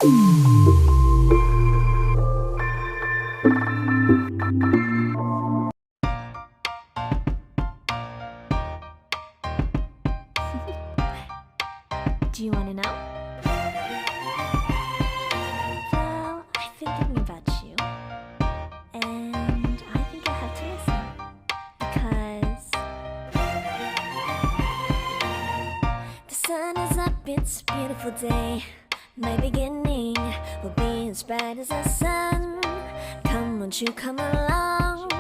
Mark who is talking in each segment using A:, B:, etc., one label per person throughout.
A: Do you want to know? Well, I've been thinking about you, and I think I have to listen because the sun is up, it's a beautiful day. My beginning will be as bright as the sun. Come, won't you come along?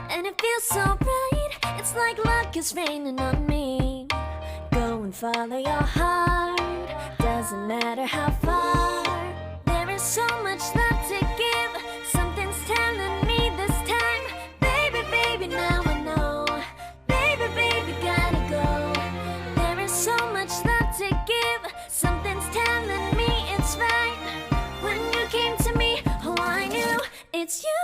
A: And it feels so bright, it's like luck is raining on me. Go and follow your heart, doesn't matter how far. There is so much love to give, something's telling me this time. Baby, baby, now I know. Baby, baby, gotta go. There is so much love to give, something's telling me it's right. When you came to me, oh I knew it's you,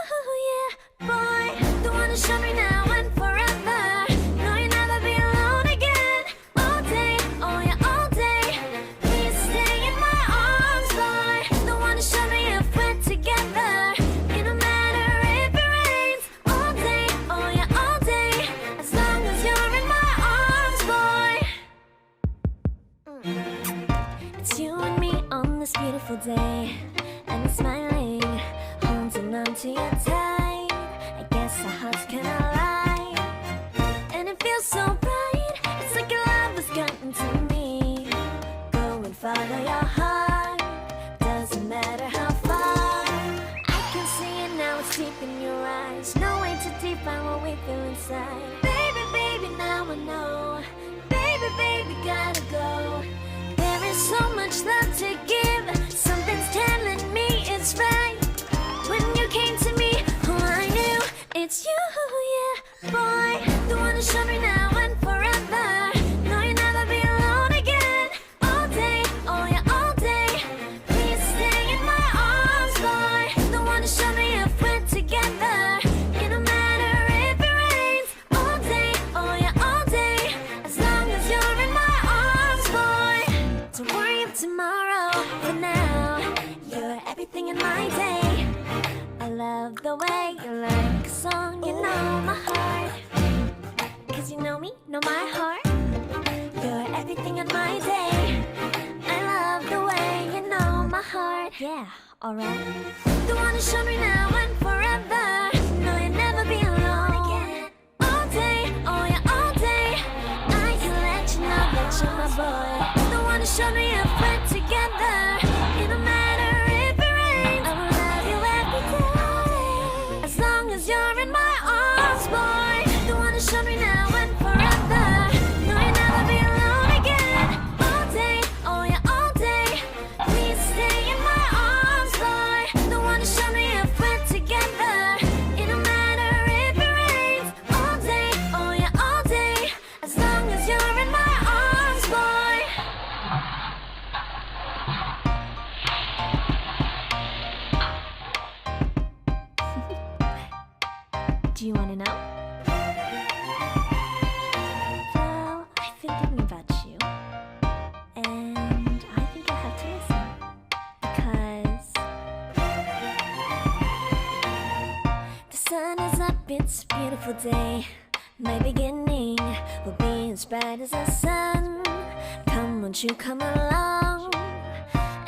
A: yeah, boy. The one to show me now and forever. No, you'll never be alone again. All day, oh yeah, all day. Please stay in my arms, boy. The one to show me if we're together. It don't matter if it rains. All day, oh yeah, all day. As long as you're in my arms, boy. It's you and me on this beautiful day, and we're smiling, holding on to your tight. I guess our hearts can align, and it feels so bright. It's like your love has gotten to me. Go and follow your heart, doesn't matter how far. I can see it now, it's deep in your eyes. No way to define what we feel inside. Baby, baby, now I know. Baby, baby, gotta go. There is so much love to give, something's telling me it's right. When you came to me, oh I knew it's you, yeah, boy. The one to show me now and forever. No, you'll never be alone again. All day, oh yeah, all day. Please stay in my arms, boy. The one to show me if we're together. It don't matter if it rains. All day, oh yeah, all day. As long as you're in my arms, boy. Don't worry of tomorrow, for now you're everything in my day. I love the way you like a song, you know my heart. Cause you know me, know my heart. You're everything in my day. I love the way you know my heart. Yeah, alright. The one to show me now and forever. No, you'll never be alone again. All day, oh yeah, all day. I can let you know that you're my boy. The one to show me if we're together. It don't matter if it rains. I will love you every day. As long as you're in my arms, boy. The one to show me now and forever. No, you'll never be alone again. All day, oh yeah, all day. Please stay in my arms, boy. The one to show me if we're together. It don't matter if it rains. All day, oh yeah, all day. As long as you're in my arms, boy. Do you want to know? Well, I've been thinking about you, and I think I have to listen because the sun is up, it's a beautiful day. My beginning will be as bright as the sun. Come, won't you come along?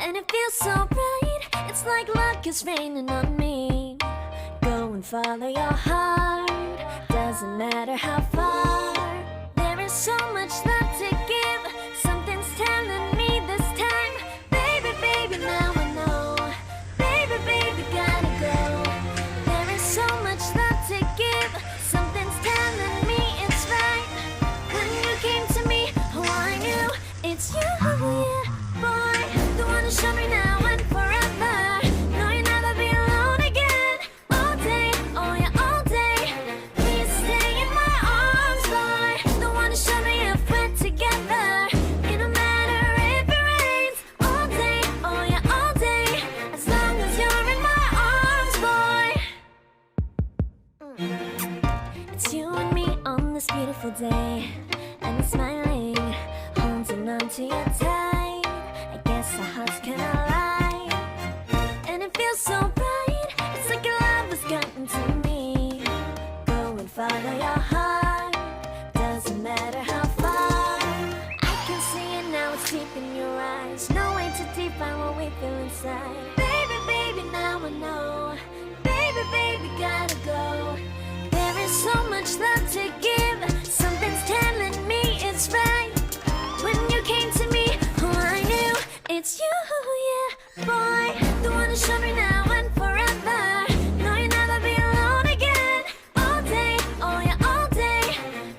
A: And it feels so bright, it's like luck is raining on me. Go and follow your heart, doesn't matter how far. There is so much love to give, something's telling me this time. Baby, baby, now I know. Baby, baby, gotta go. There is so much love to give, something's telling me it's right. When you came to me, oh I knew it's you, yeah, boy. The one to show me now and forever. No, you'll never be alone again. All day, oh yeah, all day. Please stay in my arms, boy. The one to show me if we're together. It don't matter if it rains. All day, oh yeah, all inside. Baby, baby, now I know. Baby, baby, gotta go. There is so much love to give. Something's telling me it's right. When you came to me, oh, I knew it's you, yeah, boy. The one who showed me now and forever. No, you'll never be alone again. All day, oh yeah, all day.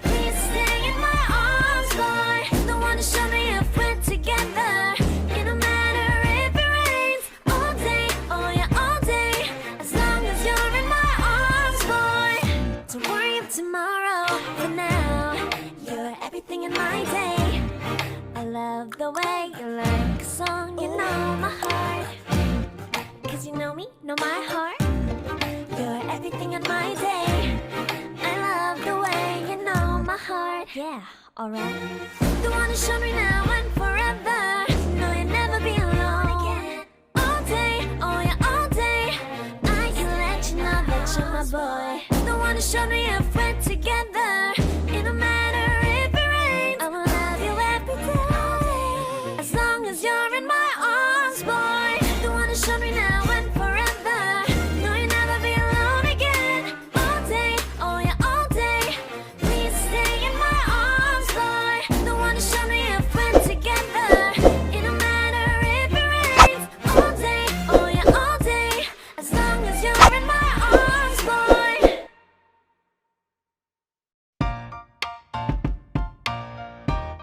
A: Please stay in my arms, boy. The one who showed me if we're together. It don't matter if it rains. All day, oh yeah, all day. As long as you're in my arms, boy. Don't worry of tomorrow. For now, you're everything in my day. I love the way you like a song. You know my heart. Cause you know me, know my heart. You're everything in my day. I love the way you know my heart. Yeah, alright. The one who showed me now and forever. No, you'll never be alone again. All day, oh yeah, all day. I can let you know that you're my boy. The one who showed me if